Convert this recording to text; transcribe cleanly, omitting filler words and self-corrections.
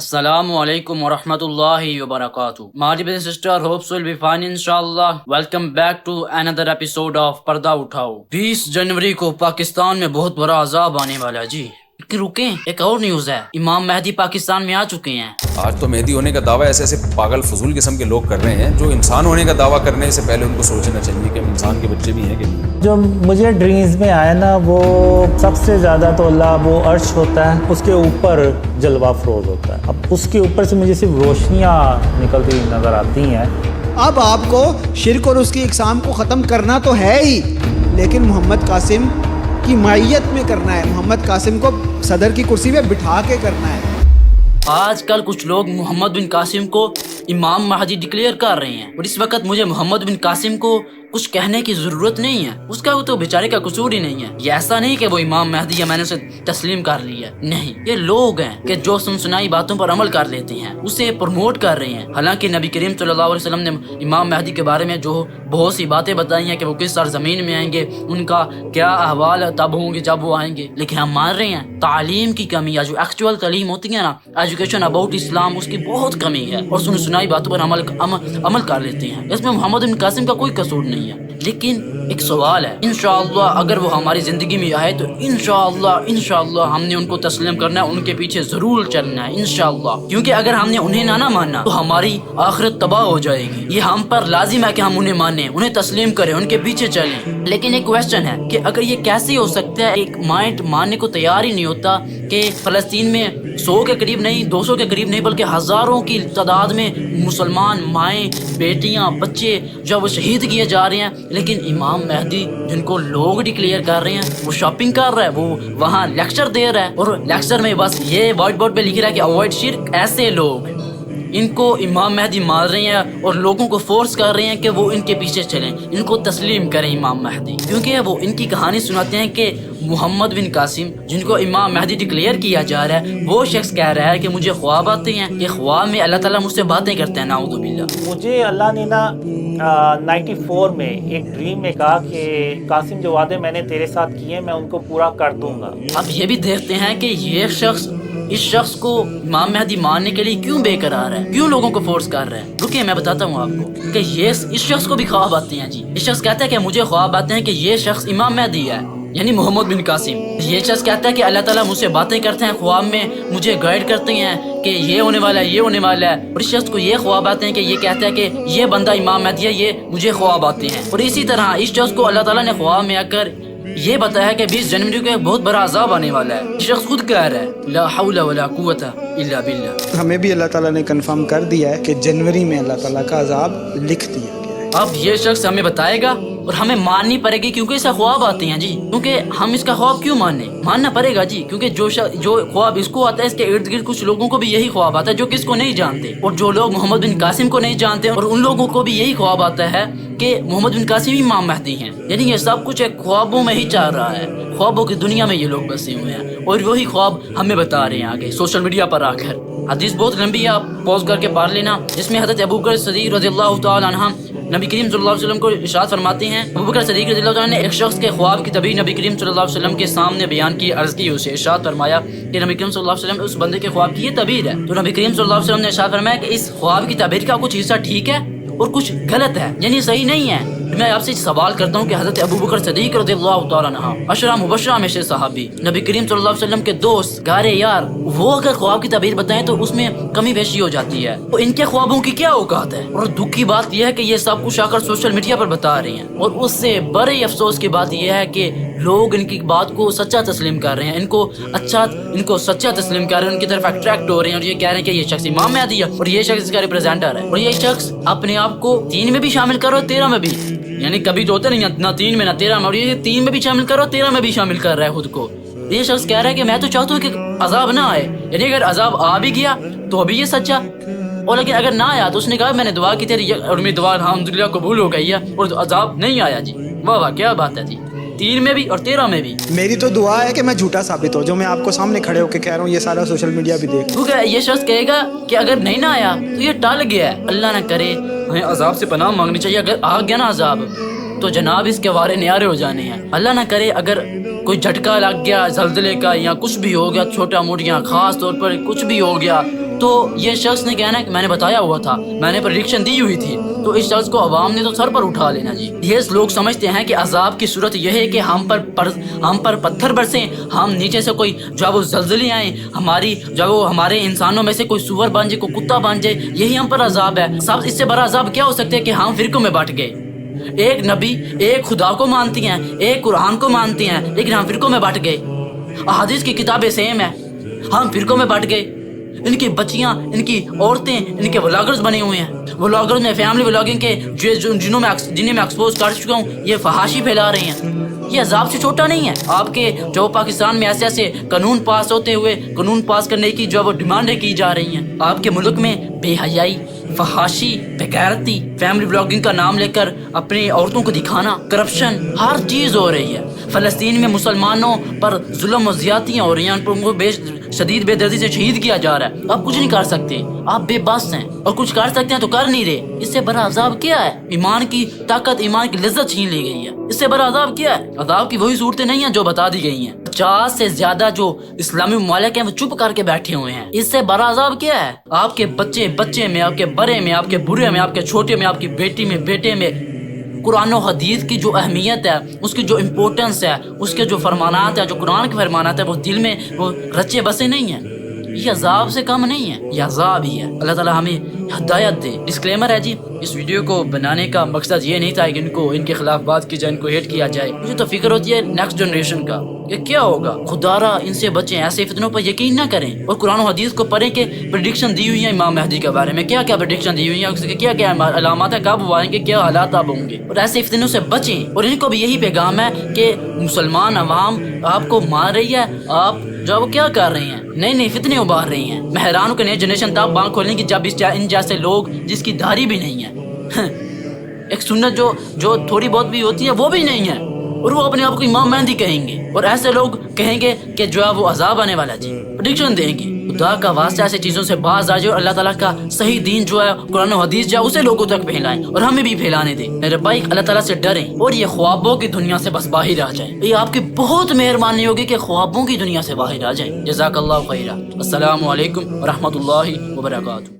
Assalamu alaikum wa rahmatullahi wa barakatuh. My dear sister, hopes will be fine inshallah. Welcome back to another episode of पर्दा उठाओ। 20 जनवरी को पाकिस्तान में बहुत बड़ा अजाब आने वाला है जी। रुकें, एक और न्यूज है, इमाम मेहदी पाकिस्तान में आ चुके हैं। आज तो मेहदी होने का दावा ऐसे ऐसे पागल फजूल किस्म के लोग कर रहे हैं जो इंसान होने का दावा करने से पहले उनको सोचना चाहिए कि हम इंसान के बच्चे भी हैं कि नहीं। जो मुझे ड्रीम्स में आया ना, वो सबसे ज़्यादा तो अल्लाह वो अर्श होता है, उसके ऊपर जलवा फरोज होता है। अब उसके ऊपर से मुझे सिर्फ रोशनियाँ निकलती हुई नज़र आती हैं। अब आपको शिरक और उसकी इकसाम को ख़त्म करना तो है ही, लेकिन मोहम्मद कासिम की मायत में करना है। मोहम्मद कासिम को सदर की कुर्सी पे बिठा के करना है। आजकल कुछ लोग मोहम्मद बिन कासिम को इमाम महदी डिक्लेयर कर रहे हैं और इस वक्त मुझे मोहम्मद बिन कासिम को कुछ कहने की जरूरत नहीं है। उसका वो तो बेचारे का कसूर ही नहीं है। ये ऐसा नहीं कि वो इमाम महदी या मैंने उसे तस्लीम कर लिया है, नहीं, ये लोग हैं कि जो सुनसुनाई बातों पर अमल कर लेते हैं, उसे प्रमोट कर रहे हैं। हालांकि नबी करीम सल्लल्लाहु अलैहि वसल्लम ने इमाम महदी के बारे में जो बहुत सी बातें बताई हैं कि वो किस सरजमीन में आएंगे, उनका क्या अहवाल तब होंगे जब वो आएंगे, लेकिन हम मान रहे हैं तालीम की कमी या जो एक्चुअल तालीम होती है ना, एजुकेशन अबाउट इस्लाम, उसकी बहुत कमी है और सुनसुनाई बातों पर अमल कर लेते हैं। इसमें मोहम्मद बिन कासिम का कोई कसूर नहीं है। लेकिन एक सवाल है, इंशाअल्लाह अगर वो हमारी जिंदगी में आए तो इंशाअल्लाह हमने उनको तस्लीम करना है, उनके पीछे जरूर चलना है इंशाअल्लाह। क्योंकि अगर हमने उन्हें ना माना तो हमारी आखिरत तबाह हो जाएगी। ये हम पर लाजिम है कि हम उन्हें माने, उन्हें तस्लीम करें, उनके पीछे चलें। लेकिन एक क्वेश्चन है कि अगर ये कैसे हो सकता है, एक माइंड मानने को तैयार ही नहीं होता कि फलस्तीन में 100 के करीब नहीं, 200 के करीब नहीं, बल्कि हजारों की तादाद में मुसलमान माएँ, बेटियां, बच्चे जब वो शहीद किए जा रहे हैं, लेकिन इमाम मेहदी जिनको लोग डिक्लेयर कर रहे हैं वो शॉपिंग कर रहा है, वो वहाँ लेक्चर दे रहा है और लेक्चर में बस ये व्हाइट बोर्ड पे लिख रहा है कि अवॉइड शिर्क। ऐसे लोग इनको इमाम मेहदी मार रहे हैं और लोगों को फोर्स कर रहे हैं कि वो इनके पीछे चलें, इनको तस्लीम करें इमाम मेहदी। क्योंकि वो इनकी कहानी सुनाते हैं कि मोहम्मद बिन कासिम जिनको इमाम मेहदी डिक्लेयर किया जा रहा है, वो शख्स कह रहा है कि मुझे ख्वाब आते हैं कि ख्वाब में अल्लाह ताला मुझसे बातें करते हैं, नाउज़ुबिल्लाह। मुझे अल्लाह ने ना 94 में एक ड्रीम में कहा कि कासिम जो वादे मैंने तेरे साथ किए मैं उनको पूरा कर दूंगा। अब ये भी देखते हैं कि ये शख्स इस शख्स को इमाम मेहदी मानने के लिए क्यों बेकरार है, क्यों लोगों को फोर्स कर रहा है। रुकिए मैं बताता हूँ आपको कि ये इस शख्स को भी ख्वाब आते हैं जी। इस शख्स कहता है कि मुझे ख्वाब आते हैं कि ये शख्स इमाम मेहदी है, यानी मोहम्मद बिन कासिम। ये शख्स कहता है कि अल्लाह ताला मुझसे बातें करते हैं, ख्वाब में मुझे गाइड करते हैं कि ये होने वाला है, ये होने वाला है। और इस शख्स को ये ख्वाब आते हैं कि ये कहता है कि ये बंदा इमाम मेहदी है, ये मुझे ख्वाब आते हैं। और इसी तरह इस शख्स को अल्लाह ताला ने ख्वाब में आकर ये बताया है कि 20 जनवरी को एक बहुत बड़ा अजाब आने वाला है। इस शख्स खुद कह रहा है ला हौला वला कुव्वता इल्ला बिल्लाह। हमें भी अल्लाह ताला ने कंफर्म कर दिया है कि जनवरी में अल्लाह ताला का अजाब लिख दिया गया है। अब ये शख्स हमें बताएगा और हमें माननी पड़ेगी, क्योंकि इसका ख्वाब आते हैं जी। क्योंकि हम इसका ख्वाब क्यों मानना पड़ेगा जी, क्योंकि जो ख्वाब इसको आता है, इसके इर्द गिर्द कुछ लोगों को भी यही ख्वाब आता है जो किसको नहीं जानते। और जो लोग मोहम्मद बिन कासिम को नहीं जानते और उन लोगों को भी यही ख्वाब आता है कि मोहम्मद बिन कासिम इमाम मेहदी हैं। यानी ये सब कुछ एक ख्वाबों में ही चल रहा है, ख्वाबों की दुनिया में ये लोग बसे हुए हैं और वही ख्वाब हमें बता रहे हैं आगे सोशल मीडिया पर आकर। हदीस बहुत लंबी है, आप पॉज करके पढ़ लेना, जिसमें हज़रत अबू बकर सिद्दीक़ रज़ियल्लाहु तआला अन्हु नबी करीम सल्लल्लाहु अलैहि वसल्लम को इरशाद फरमाते हैं। अबू बकर सिद्दीक़ रज़ियल्लाहु तआला ने एक शख्स के ख्वाब की तबीर नबी करीम सल्लल्लाहु अलैहि वसल्लम के सामने बयान की, अर्ज़ की, उसे इरशाद फरमाया कि नबी करीम सल्लल्लाहु अलैहि वसल्लम उस बंदे के ख्वाब की ये तबीर है। तो नबी करीम सल्लल्लाहु अलैहि वसल्लम ने इरशाद फरमाया कि इस ख्वाब की तबीर का कुछ हिस्सा ठीक है और कुछ गलत है, यानी सही नहीं है। मैं आपसे सवाल करता हूँ कि हज़रत अबू बकर सिद्दीक़ रज़ियल्लाहु तआला अन्हु अशरा मुबशरा में से सहाबी, नबी करीम सल्लल्लाहु अलैहि वसल्लम के दोस्त, गारे यार, वो अगर ख्वाब की तबीर बताएं तो उसमें कमी बेशी हो जाती है। तो इनके ख्वाबों की क्या औकात है। और दुख की बात यह है कि ये सब कुछ आकर सोशल मीडिया पर बता रहे हैं और उससे बड़े अफसोस की बात यह है कि लोग इनकी बात को सच्चा तस्लीम कर रहे हैं, इनको सच्चा तस्लीम कर रहे हैं, उनकी तरफ अट्रैक्ट हो रहे हैं और ये कह रहे हैं कि ये शख्स इमाम मेहदी है और ये शख्स इसका रिप्रेजेंटर है। और ये शख्स अपने आप को 3 में भी शामिल करो, 13 में भी, यानी कभी तो होते नहीं ना 3 में ना 13 में, और ये 3 में भी शामिल करो, 13 में भी शामिल कर रहा है खुद को। ये शख्स कह रहा है कि मैं तो चाहता हूँ कि अजाब ना आए, यानी अगर अजाब आ भी गया तो अभी ये सच्चा, और लेकिन अगर ना आया तो उसने कहा मैंने दुआ की थी और मेरी दुआ अल्हम्दुलिल्लाह कबूल हो गई है और अजाब नहीं आया जी। वाह वाह क्या बात है जी, 3 में भी और 13 में भी। मेरी तो दुआ है कि मैं झूठा साबित हो, जो मैं आपको सामने खड़े होकर कह रहा हूँ, ये सारा सोशल मीडिया भी देख। क्योंकि ये शख्स कहेगा कि अगर नहीं ना आया तो ये टल गया है। अल्लाह ना करे, हमें अजाब से पनाह मांगनी चाहिए। अगर आ गया ना अजाब तो जनाब इसके वारे न्यारे हो जाने हैं। अल्लाह ना करे अगर कोई झटका लग गया ज़ल्ज़ले का या कुछ भी हो गया, छोटा मोटा, खास तौर पर कुछ भी हो गया, تو یہ شخص نے کہنا ہے کہ میں نے بتایا ہوا تھا, میں نے پریڈکشن دی ہوئی تھی, تو اس شخص کو عوام نے تو سر پر اٹھا لینا جی. یہ لوگ سمجھتے ہیں کہ عذاب کی صورت یہ ہے کہ ہم پر پتھر برسیں, ہم نیچے سے کوئی جو ہے وہ زلزلے آئیں, ہمارے انسانوں میں سے کوئی سور بن جائے, کوئی کتا بن جائے, یہی ہم پر عذاب ہے. سب اس سے بڑا عذاب کیا ہو سکتا ہے کہ ہم فرقوں میں بٹ گئے. ایک نبی ایک خدا کو مانتی ہیں, ایک قرآن کو مانتی ہیں, لیکن ہم فرقوں میں بٹ گئے. احادیث کی کتابیں سیم ہیں, ہم فرقوں میں بٹ گئے. ان کی بچیاں, ان کی عورتیں, ان کے ولاگرز بنے ہوئے ہیں. ولاگرز میں فیملی ولاگنگ کے جنہیں میں ایکسپوز کر چکا ہوں, یہ فحاشی پھیلا رہے ہیں. یہ عذاب سے چھوٹا نہیں ہے. آپ کے جو پاکستان میں ایسے ایسے قانون پاس ہوتے ہوئے, قانون پاس کرنے کی جو وہ ڈیمانڈیں کی جا رہی ہیں. آپ کے ملک میں بے حیائی, فحاشی, بغیرتی, فیملی بلاگنگ کا نام لے کر اپنی عورتوں کو دکھانا, کرپشن, ہر چیز ہو رہی ہے. فلسطین میں مسلمانوں پر ظلم و زیادتیاں ہو رہی ہیں, ان کو شدید بے دردی سے شہید کیا جا رہا ہے. آپ کچھ نہیں کر سکتے, آپ بے بس ہیں, اور کچھ کر سکتے ہیں تو کر نہیں رہے. اس سے بڑا عذاب کیا ہے؟ ایمان کی طاقت, ایمان کی لذت چھین لی گئی ہے. اس سے بڑا عذاب کیا ہے؟ عذاب کی وہی صورتیں نہیں ہیں جو بتا دی گئی ہیں. 50 سے زیادہ جو اسلامی ممالک ہیں وہ چپ کر کے بیٹھے ہوئے ہیں. اس سے بڑا عذاب کیا ہے؟ آپ کے بچے میں, آپ کے بڑے میں, آپ کے برے میں, آپ کے چھوٹے میں, آپ کی بیٹی میں, بیٹے میں قرآن و حدیث کی جو اہمیت ہے, اس کی جو امپورٹنس ہے, اس کے جو فرمانات ہیں, جو قرآن کے فرمانات ہیں, وہ دل میں وہ رچے بسے نہیں ہیں. یہ عذاب سے کم نہیں ہے, یہ عذاب ہی ہے. اللہ تعالیٰ ہمیں ہدایت دے. ڈسکلیمر ہے جی, اس ویڈیو کو بنانے کا مقصد یہ نہیں تھا کہ ان کے خلاف بات کی جائے, ان کو ہیٹ کیا جائے. مجھے تو فکر ہوتی ہے نیکسٹ جنریشن کا کہ کیا ہوگا. خدا را ان سے بچیں, ایسے فتنوں پر یقین نہ کریں, اور قرآن و حدیث کو پڑھیں کہ پریڈکشن دی ہوئی ہے امام مہدی کے بارے میں, کیا کیا پریڈکشن دی ہوئی ہے, کیا کیا علامات ہیں, کب آئیں گے, کیا حالات اب ہوں گے. اور ایسے فتنوں سے بچیں. اور ان کو بھی یہی پیغام ہے کہ مسلمان عوام آپ کو مار رہی ہے, آپ جو وہ کیا کر رہے ہیں, نئے نئے فتنے ابھار رہی ہیں. میں حیران ہوں کہ نئی جنریشن تب بانک کھولنے کی جب ان جیسے لوگ جس کی داڑھی بھی نہیں ہے, ایک سنت جو تھوڑی بہت بھی ہوتی ہے وہ بھی نہیں ہے, اور وہ اپنے آپ کو امام مہدی کہیں گے, اور ایسے لوگ کہیں گے کہ جو ہے وہ عذاب آنے والا جی, پریڈکشن دیں گے. خدا کا واسطہ ایسے چیزوں سے باز آ جائے, اور اللہ تعالیٰ کا صحیح دین جو ہے قرآن و حدیث جو ہے اسے لوگوں تک پھیلائیں, اور ہمیں بھی پھیلانے دیں. میرے بھائی اللہ تعالیٰ سے ڈریں, اور یہ خوابوں کی دنیا سے بس باہر آ جائیں. یہ آپ کی بہت مہربانی ہوگی کہ خوابوں کی دنیا سے باہر آ جائیں. جزاک اللہ خیرہ. السلام علیکم ورحمۃ اللہ وبرکاتہ.